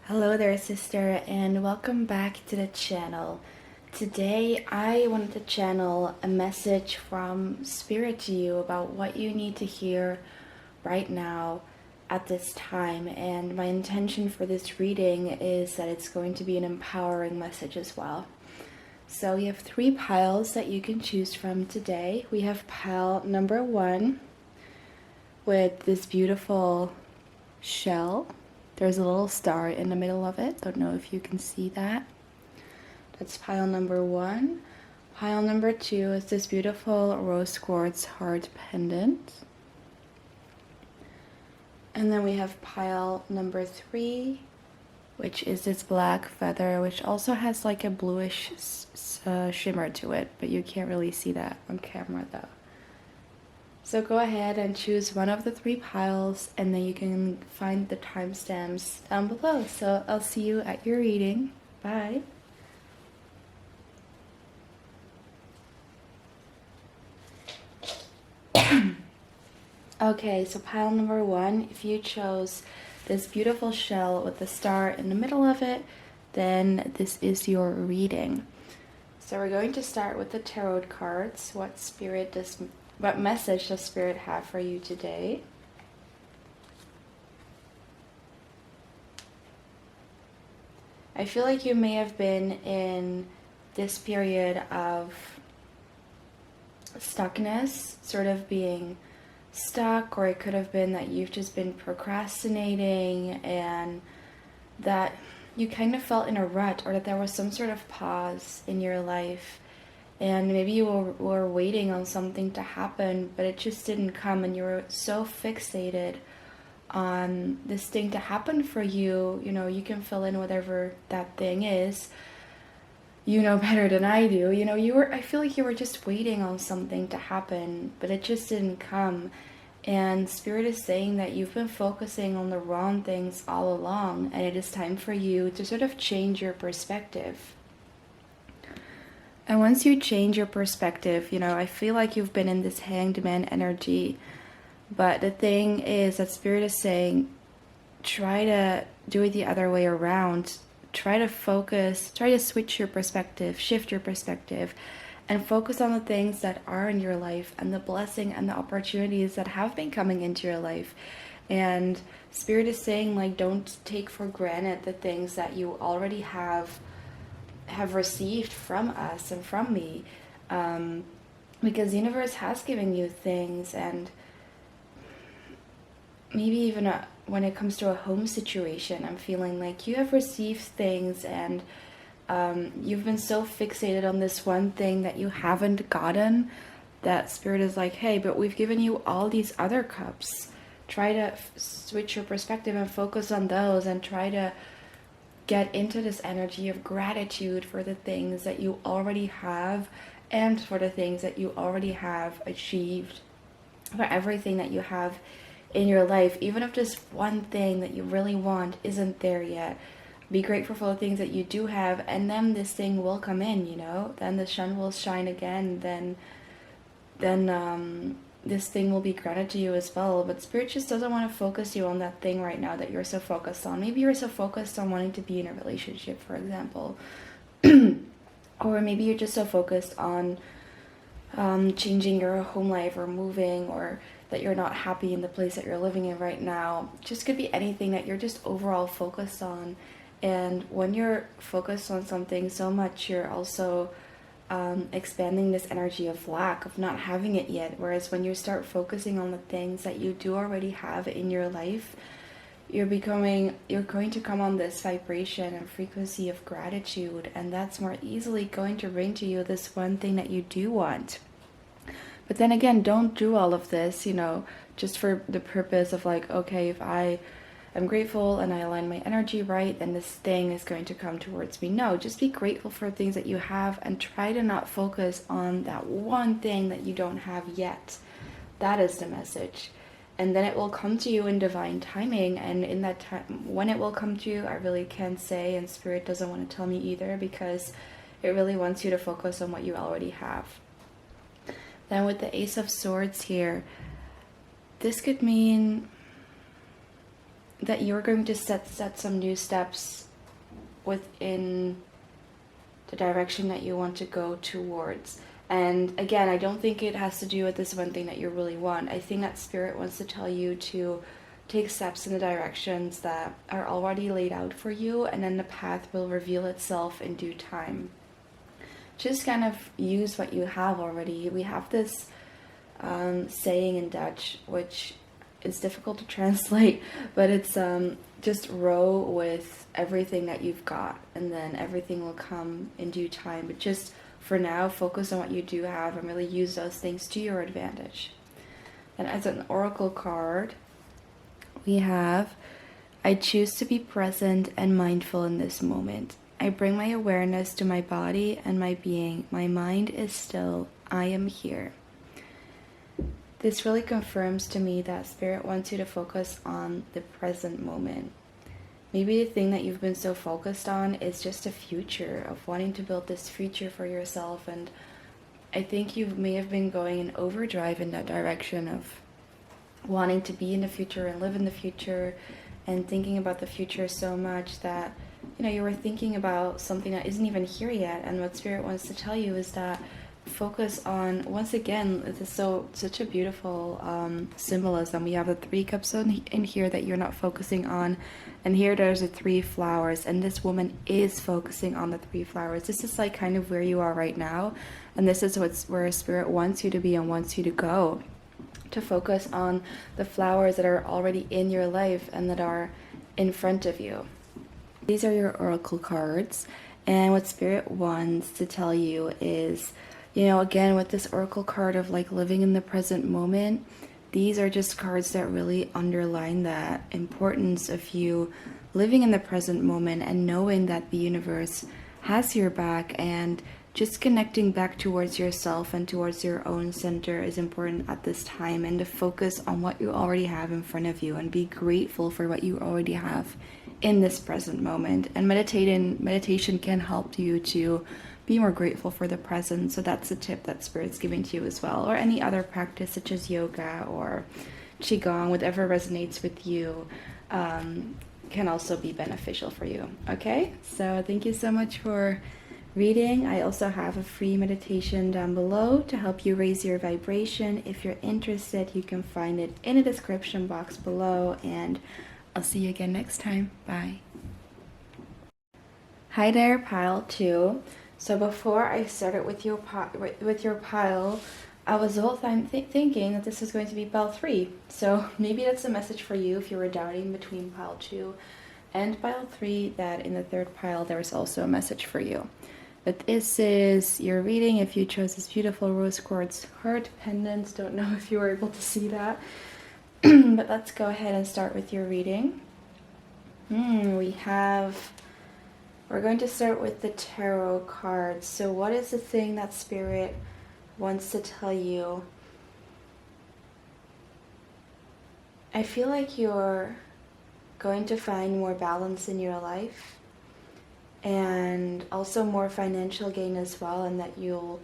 Hello there, sister, and welcome back to the channel. Today, I wanted to channel a message from Spirit to you about what you need to hear right now at this time. And my intention for this reading is that it's going to be an empowering message as well. So we have 3 piles that you can choose from today. We have pile number 1 with this beautiful shell. There's a little star in the middle of it. Don't know if you can see that. That's pile number 1. Pile number 2 is this beautiful rose quartz heart pendant. And then we have pile number 3, which is this black feather, which also has like a bluish shimmer to it, but you can't really see that on camera though. So go ahead and choose one of the 3 piles, and then you can find the timestamps down below. So I'll see you at your reading. Bye. Okay, so pile number 1, if you chose this beautiful shell with the star in the middle of it, then this is your reading. So we're going to start with the tarot cards. What message does Spirit have for you today? I feel like you may have been in this period of stuckness, sort of being stuck, or it could have been that you've just been procrastinating and that you kind of felt in a rut, or that there was some sort of pause in your life. And maybe you were waiting on something to happen, but it just didn't come, and you were so fixated on this thing to happen for you. You know, you can fill in whatever that thing is. You know better than I do. You know, I feel like you were just waiting on something to happen, but it just didn't come. And Spirit is saying that you've been focusing on the wrong things all along, and it is time for you to sort of change your perspective. And once you change your perspective, you know, I feel like you've been in this hanged man energy. But the thing is that Spirit is saying, try to do it the other way around. Try to focus, try to switch your perspective, shift your perspective, and focus on the things that are in your life and the blessing and the opportunities that have been coming into your life. And Spirit is saying, like, don't take for granted the things that you already have received from us and from me, because the universe has given you things. And maybe even when it comes to a home situation, I'm feeling like you have received things, and you've been so fixated on this one thing that you haven't gotten, that Spirit is like, hey, but we've given you all these other cups. Try to switch your perspective and focus on those, and try to get into this energy of gratitude for the things that you already have, and for the things that you already have achieved, for everything that you have in your life. Even if just one thing that you really want isn't there yet, be grateful for the things that you do have, and then this thing will come in, you know, then the sun will shine again, then this thing will be granted to you as well. But Spirit just doesn't want to focus you on that thing right now that you're so focused on. Maybe you're so focused on wanting to be in a relationship, for example. Or maybe you're just so focused on changing your home life, or moving, or that you're not happy in the place that you're living in right now. Just could be anything that you're just overall focused on. And when you're focused on something so much, you're also expanding this energy of lack, of not having it yet. Whereas when you start focusing on the things that you do already have in your life, you're going to come on this vibration and frequency of gratitude, and that's more easily going to bring to you this one thing that you do want. But then again, don't do all of this, you know, just for the purpose of like, okay, if I am grateful and I align my energy right, then this thing is going to come towards me. No, just be grateful for things that you have, and try to not focus on that one thing that you don't have yet. That is the message. And then it will come to you in divine timing. And in that time, when it will come to you, I really can't say, and Spirit doesn't want to tell me either, because it really wants you to focus on what you already have. Then with the Ace of Swords here, this could mean that you're going to set some new steps within the direction that you want to go towards. And again, I don't think it has to do with this one thing that you really want. I think that Spirit wants to tell you to take steps in the directions that are already laid out for you, and then the path will reveal itself in due time. Just kind of use what you have already. We have this saying in Dutch, which is difficult to translate, but it's just row with everything that you've got, and then everything will come in due time. But just for now, focus on what you do have and really use those things to your advantage. And as an oracle card, we have, I choose to be present and mindful in this moment. I bring my awareness to my body and my being. My mind is still. I am here. This really confirms to me that Spirit wants you to focus on the present moment. Maybe the thing that you've been so focused on is just a future, of wanting to build this future for yourself. And I think you may have been going in overdrive in that direction of wanting to be in the future and live in the future and thinking about the future so much that, you know, you were thinking about something that isn't even here yet. And what Spirit wants to tell you is that focus on, once again, this is such a beautiful symbolism. We have the 3 cups in here that you're not focusing on, and here there's the 3 flowers, and this woman is focusing on the 3 flowers. This is like kind of where you are right now, and this is where Spirit wants you to be and wants you to go, to focus on the flowers that are already in your life and that are in front of you. These are your oracle cards, and what Spirit wants to tell you is, you know, again, with this oracle card of like living in the present moment, these are just cards that really underline that importance of you living in the present moment and knowing that the universe has your back, and just connecting back towards yourself and towards your own center is important at this time, and to focus on what you already have in front of you and be grateful for what you already have in this present moment. And meditation can help you to be more grateful for the present. So that's a tip that Spirit's giving to you as well, or any other practice such as yoga or qigong, whatever resonates with you, can also be beneficial for you. Okay, so thank you so much for reading. I also have a free meditation down below to help you raise your vibration. If you're interested, you can find it in the description box below, and I'll see you again next time. Bye. Hi there, pile 2. So before I started with your pile, I was the whole time thinking that this was going to be pile 3. So maybe that's a message for you if you were doubting between pile 2 and pile 3, that in the 3rd pile there is also a message for you. But this is your reading if you chose this beautiful rose quartz heart pendant. Don't know if you were able to see that. But let's go ahead and start with your reading. We're going to start with the tarot cards. So what is the thing that Spirit wants to tell you? I feel like you're going to find more balance in your life, and also more financial gain as well, and that you'll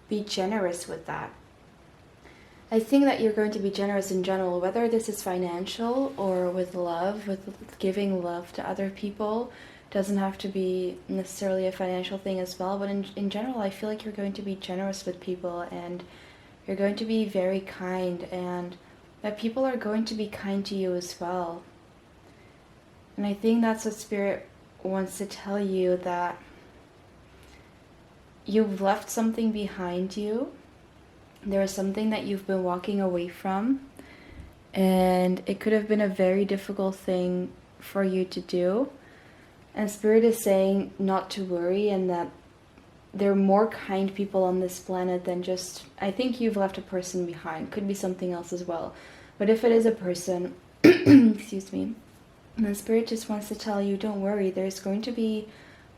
be generous with that. I think that you're going to be generous in general, whether this is financial or with love, with giving love to other people. Doesn't have to be necessarily a financial thing as well, but in general, I feel like you're going to be generous with people, and you're going to be very kind, and that people are going to be kind to you as well. And I think that's what Spirit wants to tell you, that you've left something behind you. There is something that you've been walking away from, and it could have been a very difficult thing for you to do. And Spirit is saying not to worry, and that there are more kind people on this planet than just, I think you've left a person behind. Could be something else as well. But if it is a person, excuse me, then Spirit just wants to tell you, don't worry. There's going to be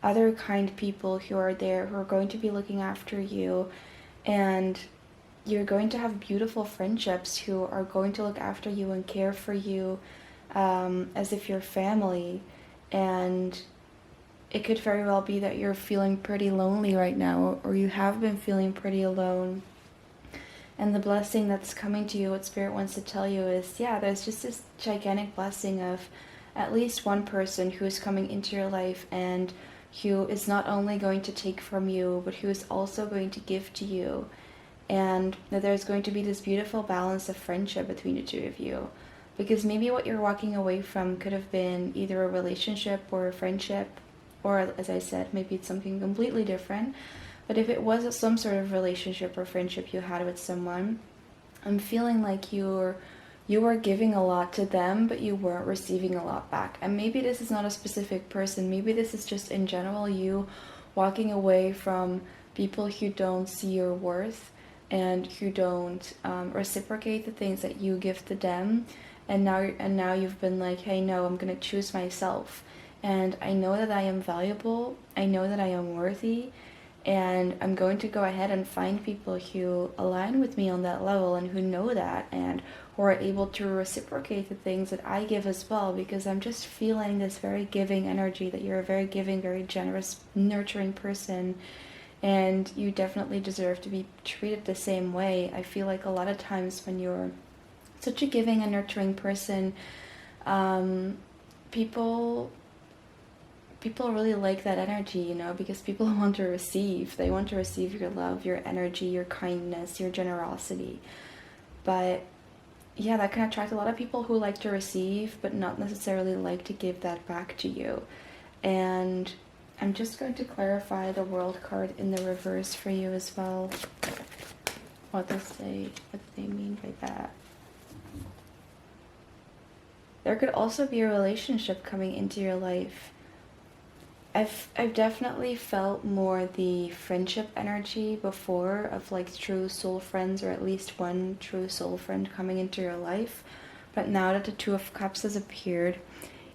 other kind people who are there, who are going to be looking after you. And you're going to have beautiful friendships who are going to look after you and care for you as if you're family. And it could very well be that you're feeling pretty lonely right now, or you have been feeling pretty alone. And the blessing that's coming to you, what Spirit wants to tell you is, yeah, there's just this gigantic blessing of at least one person who is coming into your life and who is not only going to take from you, but who is also going to give to you. And that there's going to be this beautiful balance of friendship between the two of you. Because maybe what you're walking away from could have been either a relationship or a friendship, or as I said, maybe it's something completely different. But if it was some sort of relationship or friendship you had with someone, I'm feeling like you were giving a lot to them, but you weren't receiving a lot back. And maybe this is not a specific person. Maybe this is just in general you walking away from people who don't see your worth and who don't reciprocate the things that you give to them. And now you've been like, hey, no, I'm gonna choose myself. And I know that I am valuable. I know that I am worthy. And I'm going to go ahead and find people who align with me on that level and who know that and who are able to reciprocate the things that I give as well, because I'm just feeling this very giving energy, that you're a very giving, very generous, nurturing person, and you definitely deserve to be treated the same way. I feel like a lot of times when you're such a giving and nurturing person, people really like that energy, you know, because people want to receive. They want to receive your love, your energy, your kindness, your generosity. But yeah, that can attract a lot of people who like to receive, but not necessarily like to give that back to you. And I'm just going to clarify the World card in the reverse for you as well. What do they mean by that? There could also be a relationship coming into your life. I've definitely felt more the friendship energy before, of like true soul friends, or at least one true soul friend coming into your life. But now that the Two of Cups has appeared,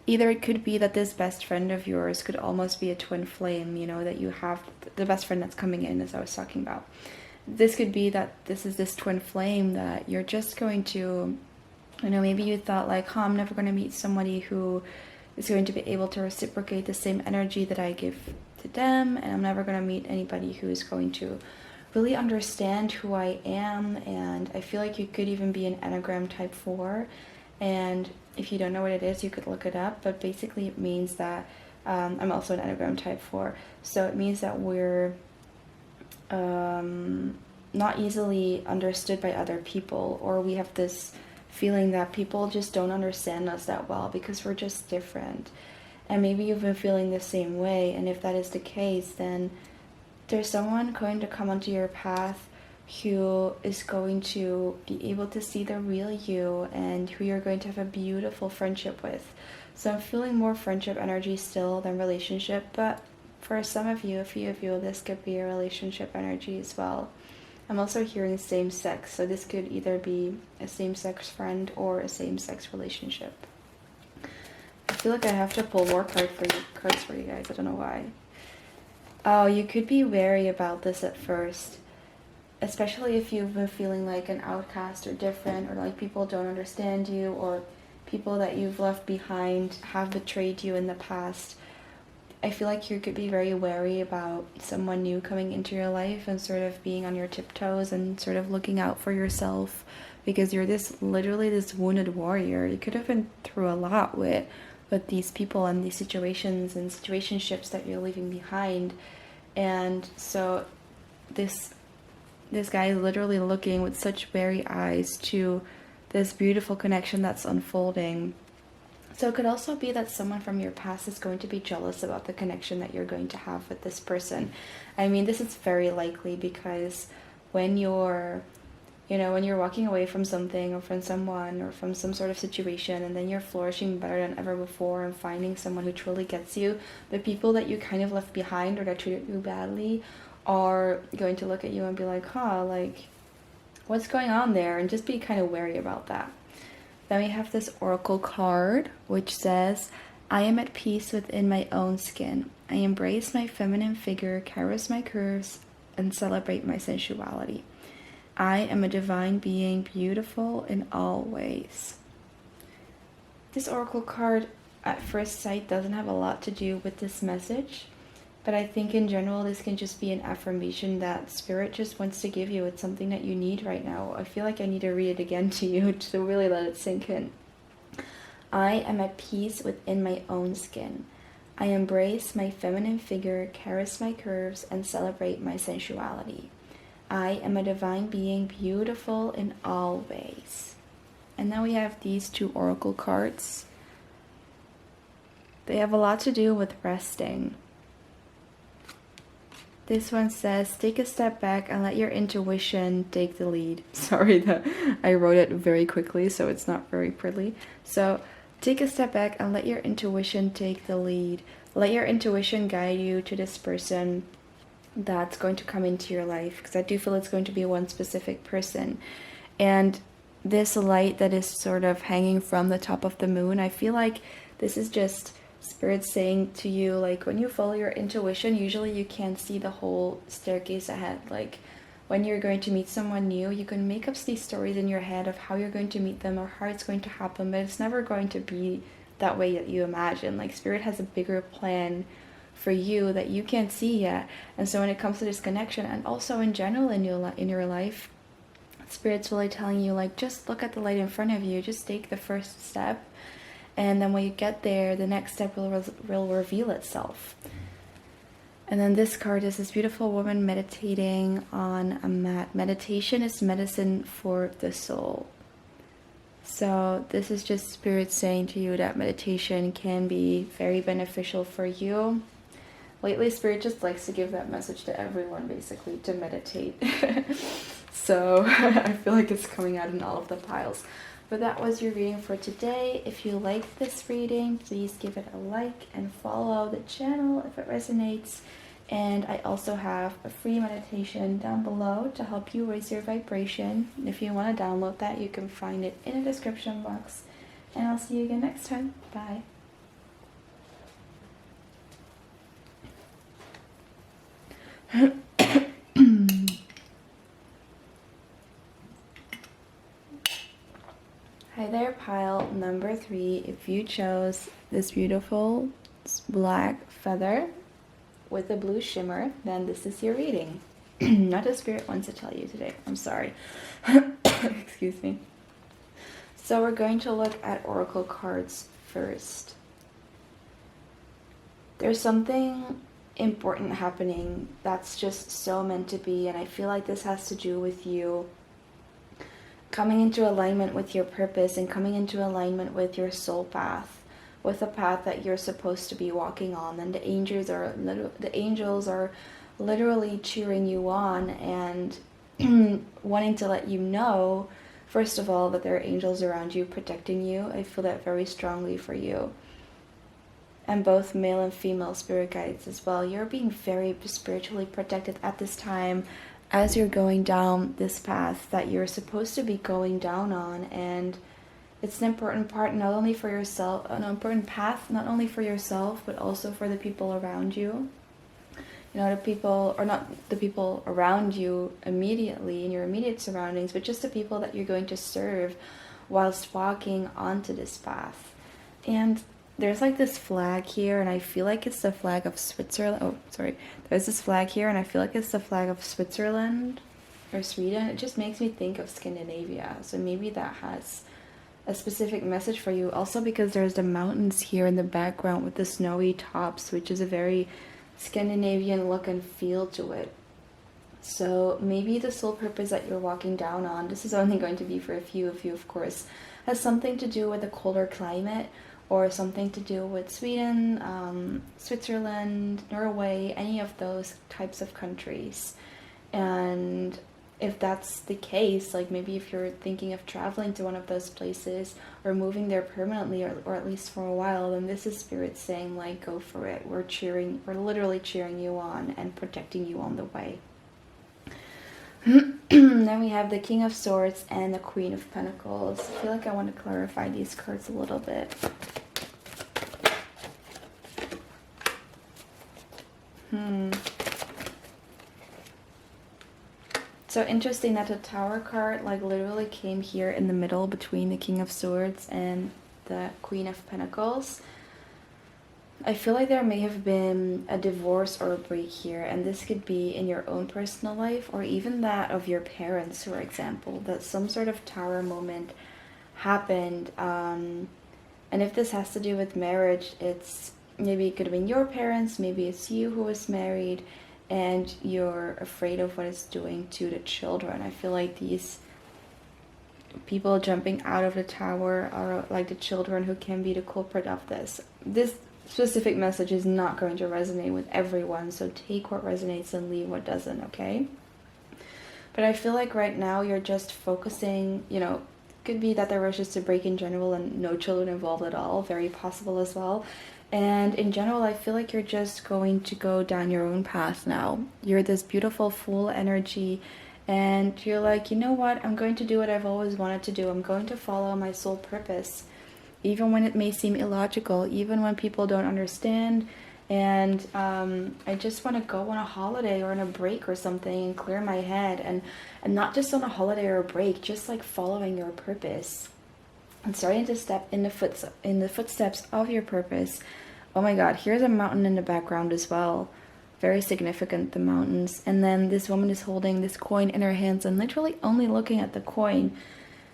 either it could be that this best friend of yours could almost be a twin flame, you know, that you have the best friend that's coming in, as I was talking about. This could be that this is this twin flame that you're just going to, you know, maybe you thought like, I'm never going to meet somebody who is going to be able to reciprocate the same energy that I give to them, and I'm never going to meet anybody who is going to really understand who I am. And I feel like you could even be an Enneagram type 4, and if you don't know what it is, you could look it up, but basically it means that I'm also an Enneagram type 4, so it means that we're not easily understood by other people, or we have this feeling that people just don't understand us that well because we're just different. And maybe you've been feeling the same way, and if that is the case, then there's someone going to come onto your path who is going to be able to see the real you and who you're going to have a beautiful friendship with. So I'm feeling more friendship energy still than relationship, but for some of you, a few of you, this could be a relationship energy as well. I'm also hearing same sex, so this could either be a same-sex friend or a same-sex relationship. I feel like I have to pull more cards for you guys. I don't know why. Oh, you could be wary about this at first, especially if you've been feeling like an outcast or different, or like people don't understand you, or people that you've left behind have betrayed you in the past. I feel like you could be very wary about someone new coming into your life and sort of being on your tiptoes and sort of looking out for yourself, because you're literally this wounded warrior. You could have been through a lot with these people and these situations and situationships that you're leaving behind. And so this guy is literally looking with such wary eyes to this beautiful connection that's unfolding. So it could also be that someone from your past is going to be jealous about the connection that you're going to have with this person. I mean, this is very likely because when you're walking away from something or from someone or from some sort of situation, and then you're flourishing better than ever before and finding someone who truly gets you, the people that you kind of left behind or that treated you badly are going to look at you and be like, like, what's going on there? And just be kind of wary about that. Then we have this oracle card, which says, I am at peace within my own skin. I embrace my feminine figure, caress my curves, and celebrate my sensuality. I am a divine being, beautiful in all ways. This oracle card, at first sight, doesn't have a lot to do with this message, but I think in general this can just be an affirmation that Spirit just wants to give you. It's something that you need right now. I feel like I need to read it again to you to really let it sink in. I am at peace within my own skin. I embrace my feminine figure, caress my curves, and celebrate my sensuality. I am a divine being, beautiful in all ways. And now we have these two oracle cards. They have a lot to do with resting. This one says, take a step back and let your intuition take the lead. Sorry that I wrote it very quickly, so it's not very pretty. So, take a step back and let your intuition take the lead. Let your intuition guide you to this person that's going to come into your life, because I do feel it's going to be one specific person. And this light that is sort of hanging from the top of the moon, I feel like this is just Spirit saying to you, like, when you follow your intuition, usually you can't see the whole staircase ahead. Like, when you're going to meet someone new, you can make up these stories in your head of how you're going to meet them or how it's going to happen, but it's never going to be that way that you imagine. Like, Spirit has a bigger plan for you that you can't see yet. And so when it comes to this connection, and also in general in your life, Spirit's really telling you, like, just look at the light in front of you, just take the first step. And then when you get there, the next step will reveal itself. And then this card is this beautiful woman meditating on a mat. Meditation is medicine for the soul. So this is just Spirit saying to you that meditation can be very beneficial for you. Lately, Spirit just likes to give that message to everyone, basically, to meditate. So I feel like it's coming out in all of the piles. But that was your reading for today. If you liked this reading, please give it a like and follow the channel if it resonates. And I also have a free meditation down below to help you raise your vibration. If you want to download that, you can find it in the description box. And I'll see you again next time. Bye. Hi there, pile number 3. If you chose this beautiful black feather with a blue shimmer, then this is your reading. Not a Spirit wants to tell you today. I'm sorry. Excuse me. So we're going to look at oracle cards first. There's something important happening that's just so meant to be, and I feel like this has to do with you coming into alignment with your purpose and coming into alignment with your soul path, with a path that you're supposed to be walking on. And the angels are literally cheering you on and wanting to let you know, first of all, that there are angels around you protecting you. I feel that very strongly for you. And both male and female spirit guides as well. You're being very spiritually protected at this time as you're going down this path that you're supposed to be going down on. And it's an important part, not only for yourself, an important path, not only for yourself, but also for the people around you. You know, the people, or not the people around you immediately in your immediate surroundings, but just the people that you're going to serve whilst walking onto this path. And there's like this flag here, and I feel like it's the flag of Switzerland. Oh, sorry. There's this flag here, and I feel like it's the flag of Switzerland or Sweden. It just makes me think of Scandinavia. So maybe that has a specific message for you. Also because there's the mountains here in the background with the snowy tops, which is a very Scandinavian look and feel to it. So maybe the soul purpose that you're walking down on, this is only going to be for a few of you, of course, has something to do with a colder climate, or something to do with Sweden, Switzerland, Norway, any of those types of countries. And if that's the case, like maybe if you're thinking of traveling to one of those places or moving there permanently, or at least for a while, then this is Spirit saying, like, go for it. We're literally cheering you on and protecting you on the way. Then we have the King of Swords and the Queen of Pentacles. I feel like I want to clarify these cards a little bit. So interesting that the Tower card like literally came here in the middle between the King of Swords and the Queen of Pentacles. I feel like there may have been a divorce or a break here, and this could be in your own personal life or even that of your parents, for example, that some sort of Tower moment happened, and And if this has to do with marriage, it's maybe it could have been your parents, maybe it's you who was married, and you're afraid of what it's doing to the children. I feel like these people jumping out of the tower are like the children who can be the culprit of this. This specific message is not going to resonate with everyone, so take what resonates and leave what doesn't, okay? But I feel like right now you're just focusing, you know, could be that there was just a break in general and no children involved at all, very possible as well. And in general, I feel like you're just going to go down your own path now. You're this beautiful, full energy, and you're like, you know what, I'm going to do what I've always wanted to do. I'm going to follow my soul purpose, even when it may seem illogical, even when people don't understand. And I just want to go on a holiday or on a break or something and clear my head, and not just on a holiday or a break, just like following your purpose and starting to step in the footsteps of your purpose. Oh my God, here's a mountain in the background as well. Very significant, the mountains. And then this woman is holding this coin in her hands and literally only looking at the coin.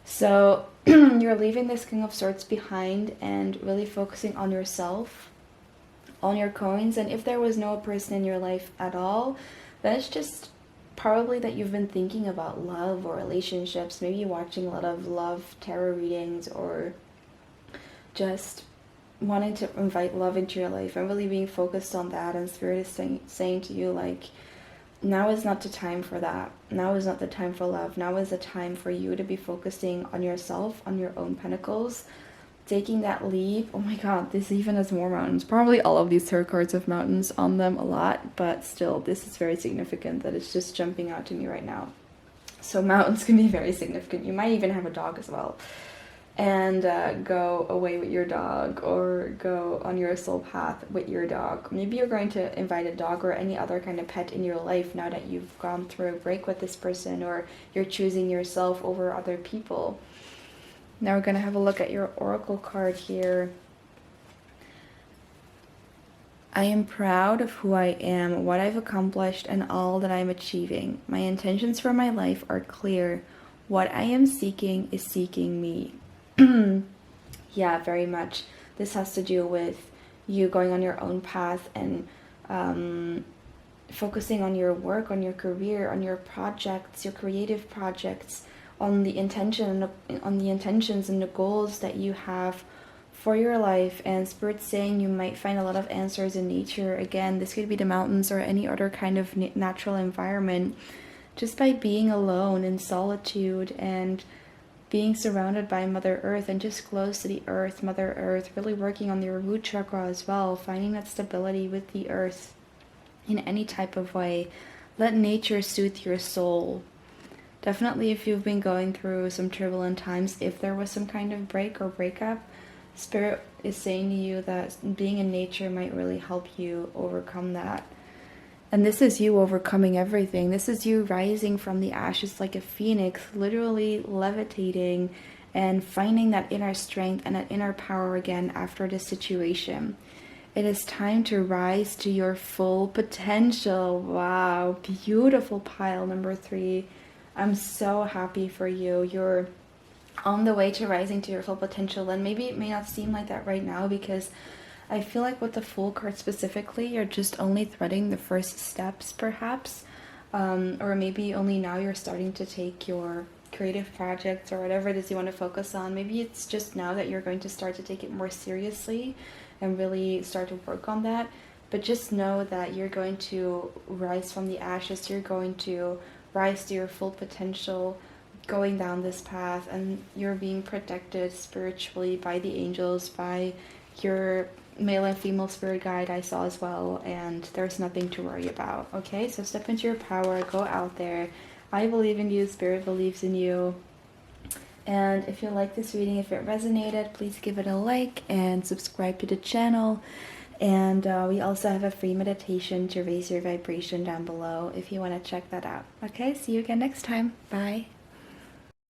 So you're leaving this King of Swords behind and really focusing on yourself, on your coins. And if there was no person in your life at all, that's just probably that you've been thinking about love or relationships. Maybe you're watching a lot of love tarot readings, or just wanting to invite love into your life and really being focused on that. And Spirit is saying to you, like, now is not the time for that. Now is not the time for love. Now is the time for you to be focusing on yourself, on your own pentacles, taking that leap. Oh my God, this even has more mountains. Probably all of these tarot cards have mountains on them a lot, but still, this is very significant that it's just jumping out to me right now. So mountains can be very significant. You might even have a dog as well. And go away with your dog, or go on your soul path with your dog. Maybe you're going to invite a dog or any other kind of pet in your life now that you've gone through a break with this person, or you're choosing yourself over other people. Now we're going to have a look at your oracle card here. I am proud of who I am, what I've accomplished, and all that I'm achieving. My intentions for my life are clear. What I am seeking is seeking me. Yeah, very much. This has to do with you going on your own path and focusing on your work, on your career, on your projects, your creative projects, on the intentions and the goals that you have for your life. And Spirit's saying you might find a lot of answers in nature. Again, this could be the mountains or any other kind of natural environment. Just by being alone in solitude and being surrounded by Mother Earth and just close to the earth, Mother Earth, really working on your root chakra as well, finding that stability with the earth in any type of way. Let nature soothe your soul. Definitely if you've been going through some turbulent times, if there was some kind of break or breakup, Spirit is saying to you that being in nature might really help you overcome that. And this is you overcoming everything. This is you rising from the ashes like a phoenix, literally levitating and finding that inner strength and that inner power again after this situation. It is time to rise to your full potential. Wow, beautiful pile number 3. I'm so happy for you. You're on the way to rising to your full potential, and maybe it may not seem like that right now, because I feel like with the Fool card specifically, you're just only threading the first steps, perhaps. Or maybe only now you're starting to take your creative projects or whatever it is you want to focus on. Maybe it's just now that you're going to start to take it more seriously and really start to work on that. But just know that you're going to rise from the ashes. You're going to rise to your full potential going down this path. And you're being protected spiritually by the angels, by your male and female spirit guide I saw as well, and there's nothing to worry about. Okay, so step into your power, go out there. I believe in you, Spirit believes in you. And if you like this reading, if it resonated, please give it a like and subscribe to the channel. And we also have a free meditation to raise your vibration down below if you want to check that out. Okay, see you again next time. Bye.